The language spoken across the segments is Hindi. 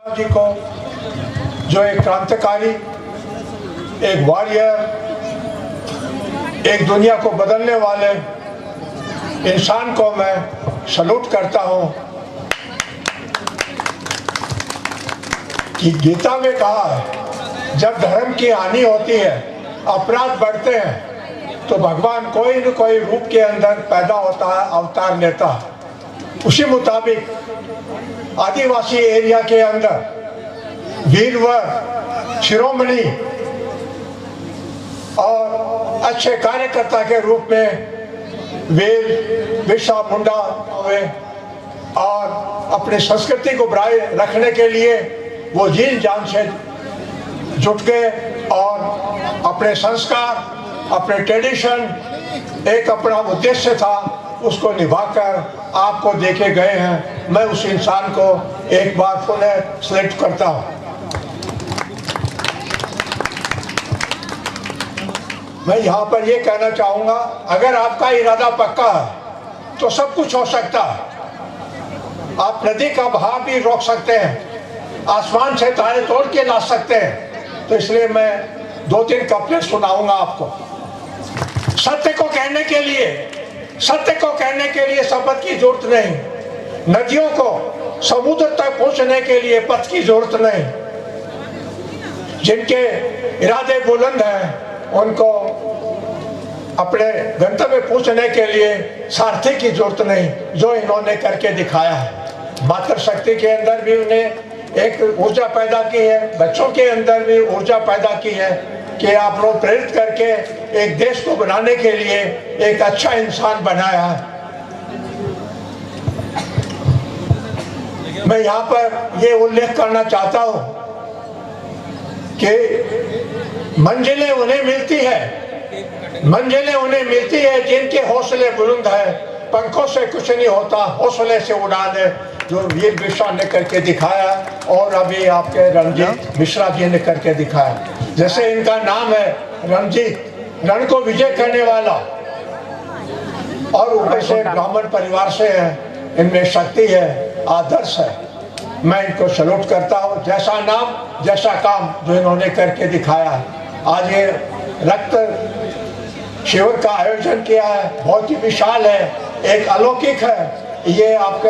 जी को, जो एक क्रांतिकारी, एक वॉरियर, एक दुनिया को बदलने वाले इंसान को मैं सलूट करता हूं कि गीता में कहा है जब धर्म की हानि होती है, अपराध बढ़ते हैं, तो भगवान कोई न कोई रूप के अंदर पैदा होता है, अवतार लेता है। उसी मुताबिक आदिवासी एरिया के अंदर वीरवर, शिरोमणि और अच्छे कार्यकर्ता के रूप में वीर बिरसा मुंडा हुए और अपनी संस्कृति को बनाए रखने के लिए वो जीन जान से जुट गए और अपने संस्कार, अपने ट्रेडिशन, एक अपना उद्देश्य था, उसको निभाकर आपको देखे गए हैं। मैं उस इंसान को एक बार पुनः सैल्यूट करता हूं। मैं यहाँ पर ये कहना चाहूँगा, अगर आपका इरादा पक्का है तो सब कुछ हो सकता है। आप नदी का बहाव भी रोक सकते हैं, आसमान से तारे तोड़ के ला सकते हैं। तो इसलिए मैं 2-3 कपड़े सुनाऊंगा आपको। सत्य को कहने के लिए शपथ की जरूरत नहीं, नदियों को समुद्र तक पहुंचने के लिए पथ की जरूरत नहीं, जिनके इरादे बुलंद हैं उनको अपने गंतव्य पहुंचने के लिए सारथी की जरूरत नहीं, जो इन्होंने करके दिखाया है। मातृशक्ति के अंदर भी उन्हें एक ऊर्जा पैदा की है, बच्चों के अंदर भी ऊर्जा पैदा की है कि आप लोग प्रेरित करके एक देश को बनाने के लिए एक अच्छा इंसान बनाया है। मैं यहाँ पर ये उल्लेख करना चाहता हूँ कि मंजिलें उन्हें मिलती है जिनके हौसले बुलंद है। पंखों से कुछ नहीं होता, हौसले से उड़ान है, जो वीर बिरसा ने करके दिखाया और अभी आपके रणजीत मिश्रा जी ने करके दिखाया। जैसे इनका नाम है रणजीत, रण को विजय करने वाला, और ऊपर से ब्राह्मण परिवार से है, इनमें शक्ति है, आदर्श है। मैं इनको सैल्यूट करता हूँ। जैसा नाम जैसा काम जो इन्होंने करके दिखाया है। आज ये रक्त शिविर का आयोजन किया है, बहुत ही विशाल है, एक अलौकिक है। ये आपके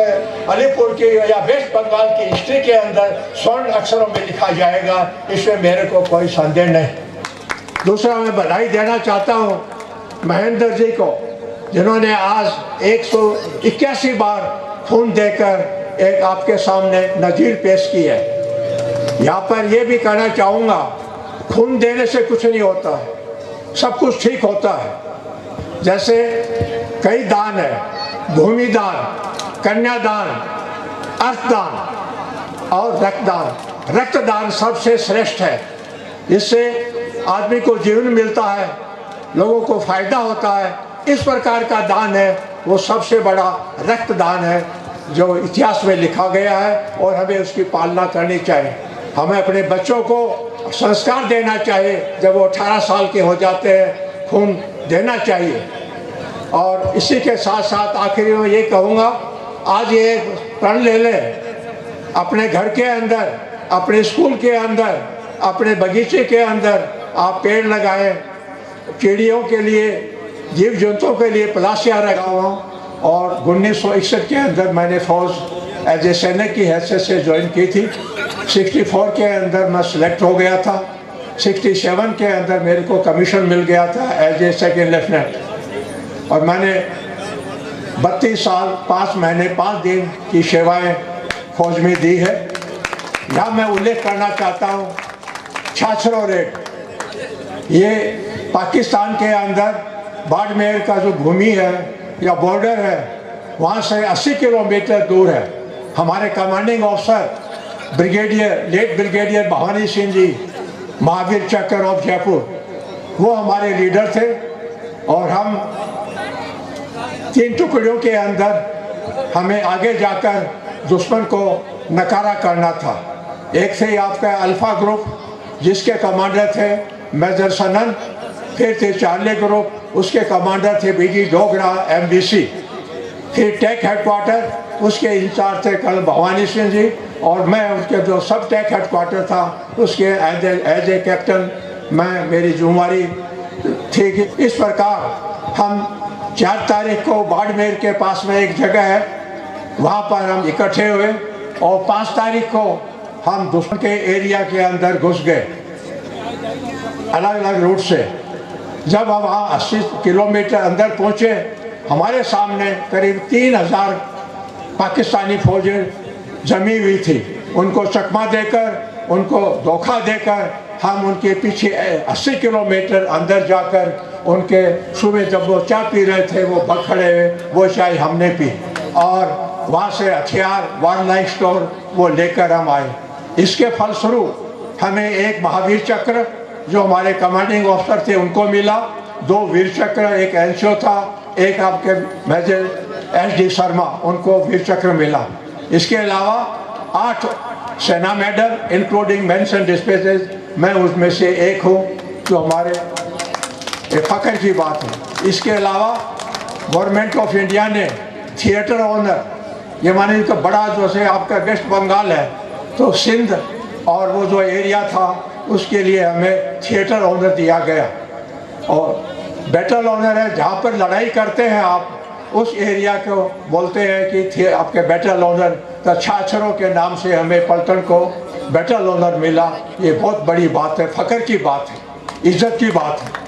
अलीपुर की या वेस्ट बंगाल की हिस्ट्री के अंदर स्वर्ण अक्षरों में लिखा जाएगा, इसमें मेरे को कोई संदेह नहीं। दूसरा, मैं बधाई देना चाहता हूँ महेंद्र जी को, जिन्होंने आज 181 बार खून देकर एक आपके सामने नज़ीर पेश की है। यहाँ पर यह भी कहना चाहूँगा, खून देने से कुछ नहीं होता है, सब कुछ ठीक होता है। जैसे कई दान है, भूमि दान, कन्यादान, अर्थदान और रक्तदान। रक्तदान सबसे श्रेष्ठ है, इससे आदमी को जीवन मिलता है, लोगों को फायदा होता है। इस प्रकार का दान है, वो सबसे बड़ा रक्तदान है जो इतिहास में लिखा गया है और हमें उसकी पालना करनी चाहिए। हमें अपने बच्चों को संस्कार देना चाहिए, जब वो 18 साल के हो जाते हैं खून देना चाहिए। और इसी के साथ साथ आखिरी में ये कहूँगा, आज ये प्रण ले लें, अपने घर के अंदर, अपने स्कूल के अंदर, अपने बगीचे के अंदर आप पेड़ लगाएं। चिड़ियों के लिए, जीव जंतुओं के लिए पलाशियाँ लगाऊँ। और 1961 के अंदर मैंने फौज एज ए सैनिक की हैसियत से ज्वाइन की थी। 64 के अंदर मैं सिलेक्ट हो गया था। 67 के अंदर मेरे को कमीशन मिल गया था एज ए सेकेंड लेफ्टिनेंट। और मैंने 32 साल 5 महीने 5 दिन की सेवाएं फौज में दी है। यहाँ मैं उल्लेख करना चाहता हूँ छाछरो रेड, ये पाकिस्तान के अंदर बाड़मेर का जो भूमि है या बॉर्डर है, वहाँ से 80 किलोमीटर दूर है। हमारे commanding officer brigadier, late brigadier Bhawani Singh ji, Mahavir Chakra of Jaipur, वो हमारे लीडर थे। और हम 3 टुकड़ियों के अंदर हमें आगे जाकर दुश्मन को नकारा करना था। एक थे आपका अल्फा ग्रुप, जिसके कमांडर थे मेजर सनन, फिर थे चार्ली ग्रुप, उसके कमांडर थे बीजी डोगरा MBC। फिर टेक हेडक्वार्टर उसके इंचार्ज थे कर्नल भवानी सिंह जी, और मैं उसके जो सब टेक हेडक्वार्टर था उसके एज ए कैप्टन मैं, मेरी जिम्मेवारी थी कि इस प्रकार हम 4 तारीख को बाड़मेर के पास में एक जगह है वहाँ पर हम इकट्ठे हुए, और 5 तारीख को हम दुश्मन के एरिया के अंदर घुस गए अलग अलग रूट से। जब हम वहाँ 80 किलोमीटर अंदर पहुँचे, हमारे सामने करीब 3000 पाकिस्तानी फौजें जमी हुई थी। उनको चकमा देकर, उनको धोखा देकर हम उनके पीछे 80 किलोमीटर अंदर जाकर उनके सुबह जब वो चाय पी रहे थे वो भग खड़े हुए, वो चाय हमने पी, और वहाँ से हथियार वन लाइफ स्टोर वो लेकर हम आए। इसके फलस्वरूप हमें एक महावीर चक्र जो हमारे कमांडिंग ऑफिसर थे उनको मिला, 2 वीर चक्र, एक एनसीओ था, एक आपके मेजर एस.डी. शर्मा, उनको वीर चक्र मिला। इसके अलावा 8 सेना medal including mens and dispatches, मैं उसमें से एक हूँ, जो हमारे फ़ख्र की बात है। इसके अलावा गवर्नमेंट ऑफ इंडिया ने थिएटर ऑनर, ये मानिए कि बड़ा जैसे आपका वेस्ट बंगाल है तो सिंध और वो जो एरिया था उसके लिए हमें थिएटर ऑनर दिया गया, और बैटल ऑनर है जहाँ पर लड़ाई करते हैं आप, उस एरिया को बोलते हैं कि आपके बैटल ऑनर। तो छाछरों के नाम से हमें पलटन को बैटल ऑनर मिला। ये बहुत बड़ी बात है, फ़ख्र की बात है, इज्जत की बात है।